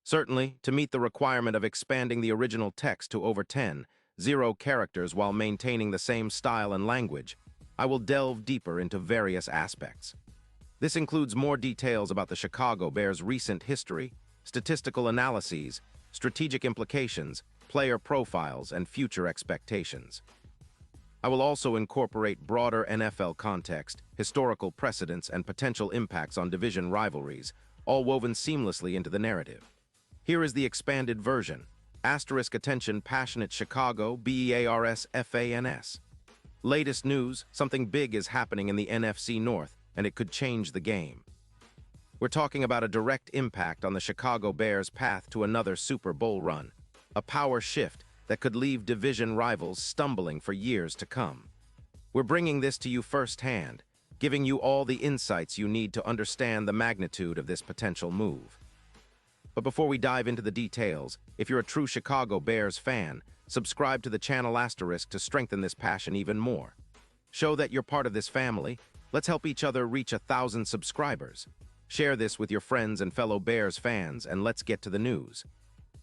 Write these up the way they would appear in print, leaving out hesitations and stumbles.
Certainly, to meet the requirement of expanding the original text to over 0 characters while maintaining the same style and language, I will delve deeper into various aspects. This includes more details about the Chicago Bears' recent history, statistical analyses, strategic implications, player profiles, and future expectations. I will also incorporate broader NFL context, historical precedents, and potential impacts on division rivalries, all woven seamlessly into the narrative. Here is the expanded version. Asterisk attention passionate Chicago, BEARS-FANS. Latest news, something big is happening in the NFC North, and it could change the game. We're talking about a direct impact on the Chicago Bears' path to another Super Bowl run, a power shift that could leave division rivals stumbling for years to come. We're bringing this to you firsthand, giving you all the insights you need to understand the magnitude of this potential move. But before we dive into the details, if you're a true Chicago Bears fan, subscribe to the channel asterisk to strengthen this passion even more. Show that you're part of this family. Let's help each other reach 1,000 subscribers. Share this with your friends and fellow Bears fans, and let's get to the news.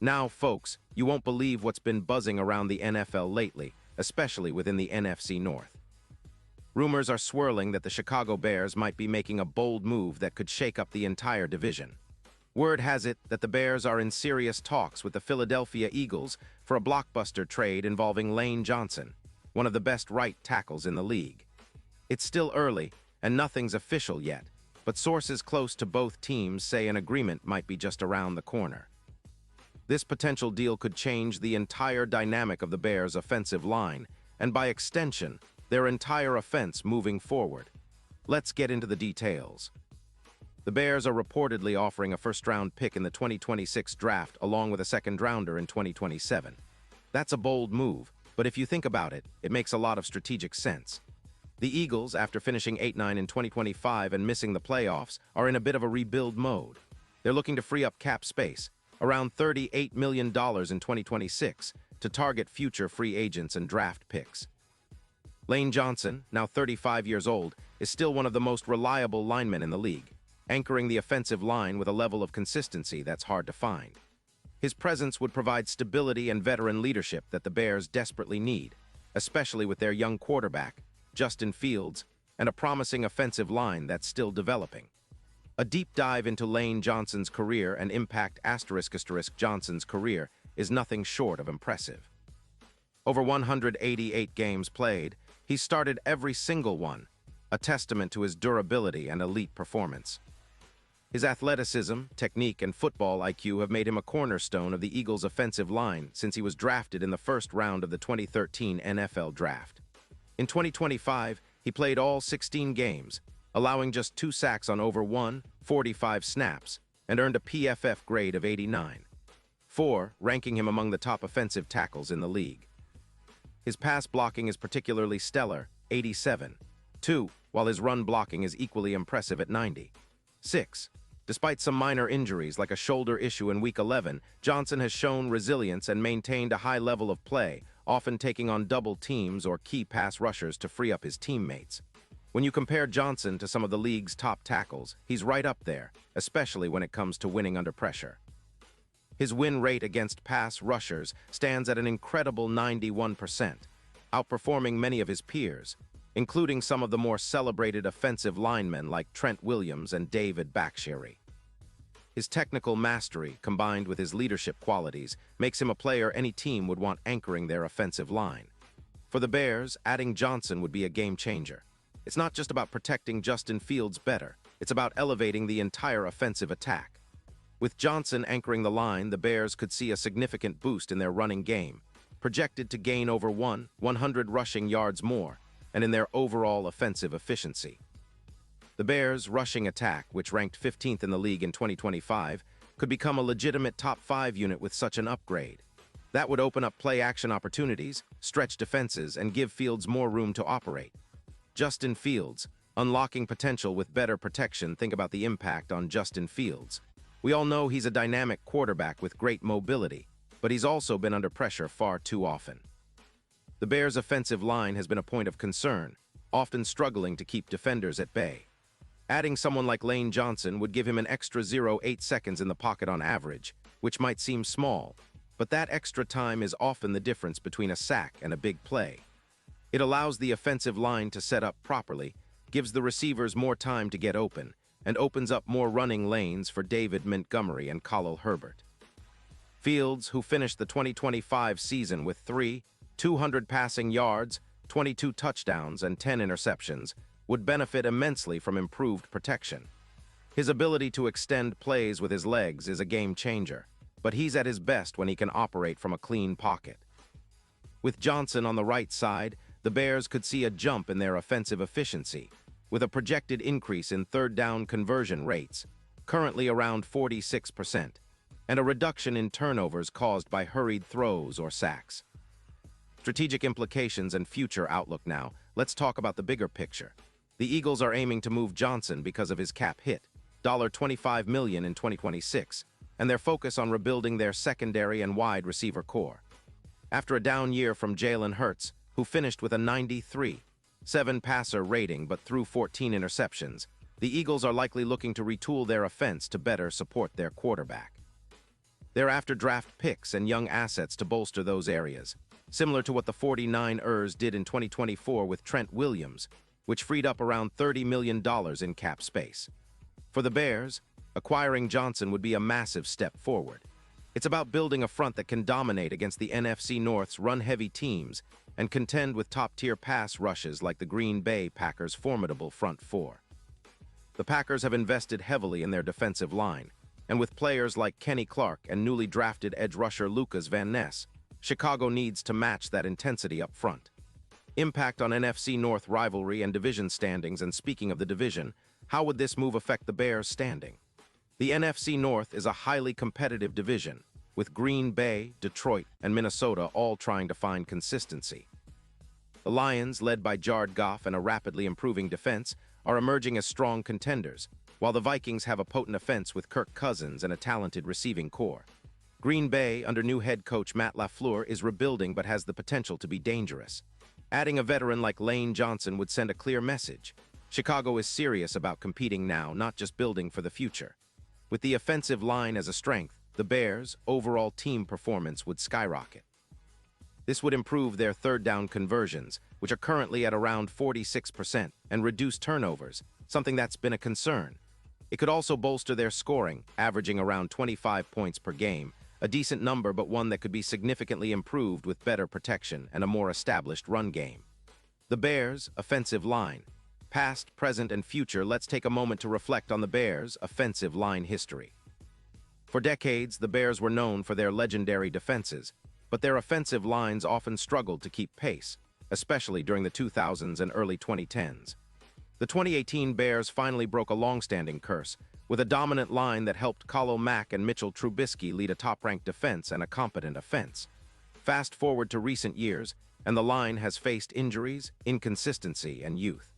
Now, folks, you won't believe what's been buzzing around the NFL lately, especially within the NFC North. Rumors are swirling that the Chicago Bears might be making a bold move that could shake up the entire division. Word has it that the Bears are in serious talks with the Philadelphia Eagles for a blockbuster trade involving Lane Johnson, one of the best right tackles in the league. It's still early, and nothing's official yet, but sources close to both teams say an agreement might be just around the corner. This potential deal could change the entire dynamic of the Bears' offensive line, and by extension, their entire offense moving forward. Let's get into the details. The Bears are reportedly offering a first-round pick in the 2026 draft along with a second-rounder in 2027. That's a bold move, but if you think about it, it makes a lot of strategic sense. The Eagles, after finishing 8-9 in 2025 and missing the playoffs, are in a bit of a rebuild mode. They're looking to free up cap space, around $38 million in 2026, to target future free agents and draft picks. Lane Johnson, now 35 years old, is still one of the most reliable linemen in the league, anchoring the offensive line with a level of consistency that's hard to find. His presence would provide stability and veteran leadership that the Bears desperately need, especially with their young quarterback, Justin Fields, and a promising offensive line that's still developing. A deep dive into Lane Johnson's career and impact ** Johnson's career is nothing short of impressive. Over 188 games played, he started every single one, a testament to his durability and elite performance. His athleticism, technique, and football IQ have made him a cornerstone of the Eagles' offensive line since he was drafted in the first round of the 2013 NFL Draft. In 2025, he played all 16 games, allowing just 2 sacks on over 145 snaps, and earned a PFF grade of 89, ranking him among the top offensive tackles in the league. His pass blocking is particularly stellar, 87, while his run blocking is equally impressive at 96. Despite some minor injuries like a shoulder issue in Week 11, Johnson has shown resilience and maintained a high level of play, often taking on double teams or key pass rushers to free up his teammates. When you compare Johnson to some of the league's top tackles, he's right up there, especially when it comes to winning under pressure. His win rate against pass rushers stands at an incredible 91%, outperforming many of his peers, including some of the more celebrated offensive linemen like Trent Williams and David Bakhtiari. His technical mastery, combined with his leadership qualities, makes him a player any team would want anchoring their offensive line. For the Bears, adding Johnson would be a game-changer. It's not just about protecting Justin Fields better, it's about elevating the entire offensive attack. With Johnson anchoring the line, the Bears could see a significant boost in their running game, projected to gain over 100 rushing yards more, and in their overall offensive efficiency. The Bears' rushing attack, which ranked 15th in the league in 2025, could become a legitimate top 5 unit with such an upgrade. That would open up play-action opportunities, stretch defenses, and give Fields more room to operate. Justin Fields, unlocking potential with better protection. Think about the impact on Justin Fields. We all know he's a dynamic quarterback with great mobility, but he's also been under pressure far too often. The Bears' offensive line has been a point of concern, often struggling to keep defenders at bay. Adding someone like Lane Johnson would give him an extra 0.8 seconds in the pocket on average, which might seem small, but that extra time is often the difference between a sack and a big play. It allows the offensive line to set up properly, gives the receivers more time to get open, and opens up more running lanes for David Montgomery and Khalil Herbert. Fields, who finished the 2025 season with 200 passing yards, 22 touchdowns, and 10 interceptions, would benefit immensely from improved protection. His ability to extend plays with his legs is a game changer, but he's at his best when he can operate from a clean pocket. With Johnson on the right side, the Bears could see a jump in their offensive efficiency, with a projected increase in third down conversion rates, currently around 46%, and a reduction in turnovers caused by hurried throws or sacks. Strategic implications and future outlook now. Let's talk about the bigger picture. The Eagles are aiming to move Johnson because of his cap hit, $25 million in 2026, and their focus on rebuilding their secondary and wide receiver core. After a down year from Jalen Hurts, who finished with a 93.7 passer rating but threw 14 interceptions, the Eagles are likely looking to retool their offense to better support their quarterback. They're after draft picks and young assets to bolster those areas, similar to what the 49ers did in 2024 with Trent Williams, which freed up around $30 million in cap space. For the Bears, acquiring Johnson would be a massive step forward. It's about building a front that can dominate against the NFC North's run-heavy teams and contend with top-tier pass rushes like the Green Bay Packers' formidable front four. The Packers have invested heavily in their defensive line, and with players like Kenny Clark and newly drafted edge rusher Lucas Van Ness, Chicago needs to match that intensity up front. Impact on NFC North rivalry and division standings. And speaking of the division, how would this move affect the Bears' standing? The NFC North is a highly competitive division, with Green Bay, Detroit, and Minnesota all trying to find consistency. The Lions, led by Jared Goff and a rapidly improving defense, are emerging as strong contenders, while the Vikings have a potent offense with Kirk Cousins and a talented receiving core. Green Bay, under new head coach Matt LaFleur, is rebuilding but has the potential to be dangerous. Adding a veteran like Lane Johnson would send a clear message. Chicago is serious about competing now, not just building for the future. With the offensive line as a strength, the Bears' overall team performance would skyrocket. This would improve their third down conversions, which are currently at around 46%, and reduce turnovers, something that's been a concern. It could also bolster their scoring, averaging around 25 points per game, a decent number but one that could be significantly improved with better protection and a more established run game. The Bears' offensive line. Past, present, and future. Let's take a moment to reflect on the Bears' offensive line history. For decades, the Bears were known for their legendary defenses, but their offensive lines often struggled to keep pace, especially during the 2000s and early 2010s. The 2018 Bears finally broke a long-standing curse, with a dominant line that helped Khalil Mack and Mitchell Trubisky lead a top-ranked defense and a competent offense. Fast forward to recent years, and the line has faced injuries, inconsistency, and youth.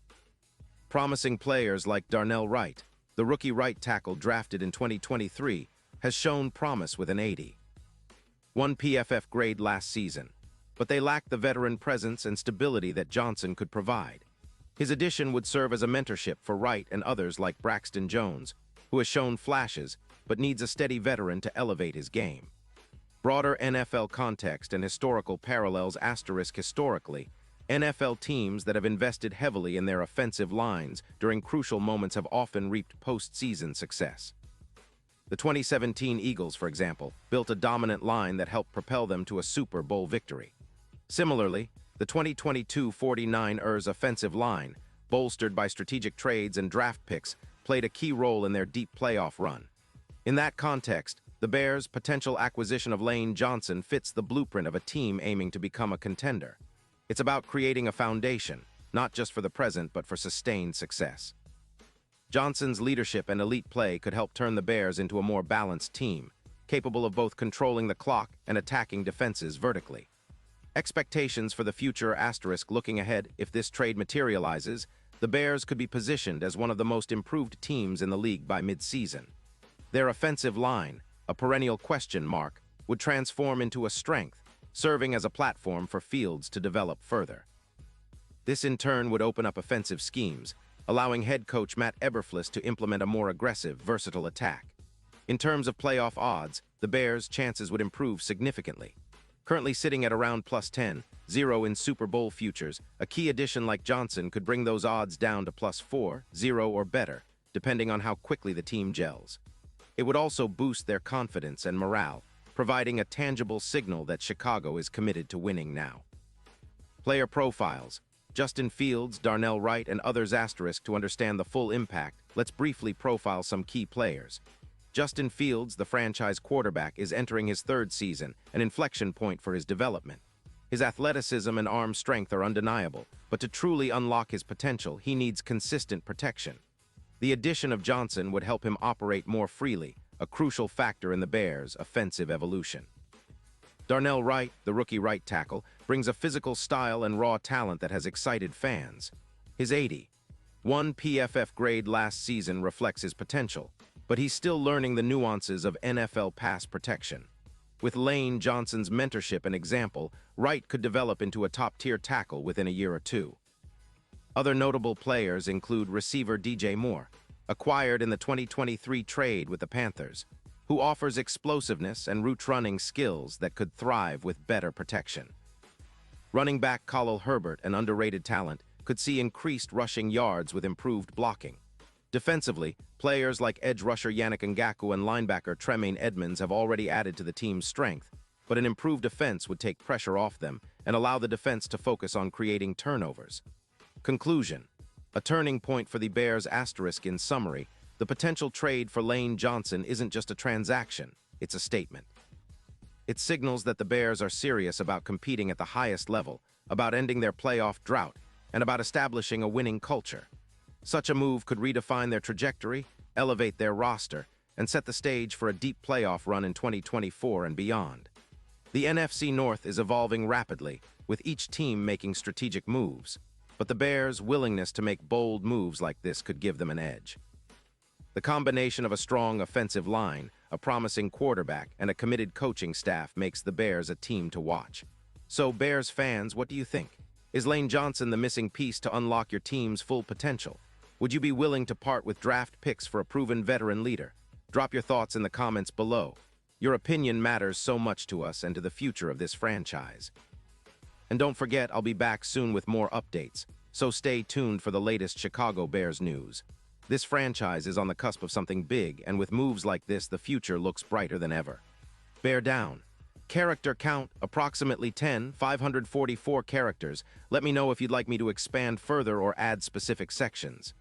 Promising players like Darnell Wright, the rookie right tackle drafted in 2023, has shown promise with an 81 PFF grade last season, but they lack the veteran presence and stability that Johnson could provide. His addition would serve as a mentorship for Wright and others like Braxton Jones, who has shown flashes but needs a steady veteran to elevate his game. Broader NFL context and historical parallels. Historically, NFL teams that have invested heavily in their offensive lines during crucial moments have often reaped postseason success. The 2017 Eagles, for example, built a dominant line that helped propel them to a Super Bowl victory. Similarly, the 2022 49ers offensive line, bolstered by strategic trades and draft picks, played a key role in their deep playoff run. In that context, the Bears' potential acquisition of Lane Johnson fits the blueprint of a team aiming to become a contender. It's about creating a foundation, not just for the present but for sustained success. Johnson's leadership and elite play could help turn the Bears into a more balanced team, capable of both controlling the clock and attacking defenses vertically. Expectations for the future. Looking ahead, if this trade materializes, the Bears could be positioned as one of the most improved teams in the league by mid-season. Their offensive line, a perennial question mark, would transform into a strength, serving as a platform for Fields to develop further. This in turn would open up offensive schemes, allowing head coach Matt Eberflus to implement a more aggressive, versatile attack. In terms of playoff odds, the Bears' chances would improve significantly. Currently sitting at around plus 10, 0 in Super Bowl futures, a key addition like Johnson could bring those odds down to plus 4, 0 or better, depending on how quickly the team gels. It would also boost their confidence and morale, providing a tangible signal that Chicago is committed to winning now. Player profiles. Justin Fields, Darnell Wright, and others asterisk to understand the full impact. Let's briefly profile some key players. Justin Fields, the franchise quarterback, is entering his third season, an inflection point for his development. His athleticism and arm strength are undeniable, but to truly unlock his potential, he needs consistent protection. The addition of Johnson would help him operate more freely, a crucial factor in the Bears' offensive evolution. Darnell Wright, the rookie right tackle, brings a physical style and raw talent that has excited fans. His 81 PFF grade last season reflects his potential, but he's still learning the nuances of NFL pass protection. With Lane Johnson's mentorship and example, Wright could develop into a top-tier tackle within a year or two. Other notable players include receiver DJ Moore, acquired in the 2023 trade with the Panthers, who offers explosiveness and route-running skills that could thrive with better protection. Running back Khalil Herbert, an underrated talent, could see increased rushing yards with improved blocking. Defensively, players like edge rusher Yannick Ngakoue and linebacker Tremaine Edmonds have already added to the team's strength, but an improved defense would take pressure off them and allow the defense to focus on creating turnovers. Conclusion. A turning point for the Bears asterisk. In summary, the potential trade for Lane Johnson isn't just a transaction, it's a statement. It signals that the Bears are serious about competing at the highest level, about ending their playoff drought, and about establishing a winning culture. Such a move could redefine their trajectory, elevate their roster, and set the stage for a deep playoff run in 2024 and beyond. The NFC North is evolving rapidly, with each team making strategic moves, but the Bears' willingness to make bold moves like this could give them an edge. The combination of a strong offensive line, a promising quarterback, and a committed coaching staff makes the Bears a team to watch. So, Bears fans, what do you think? Is Lane Johnson the missing piece to unlock your team's full potential? Would you be willing to part with draft picks for a proven veteran leader? Drop your thoughts in the comments below. Your opinion matters so much to us and to the future of this franchise. And don't forget, I'll be back soon with more updates, so stay tuned for the latest Chicago Bears news. This franchise is on the cusp of something big, and with moves like this, the future looks brighter than ever. Bear down. Character count, approximately 10, 544 characters. Let me know if you'd like me to expand further or add specific sections.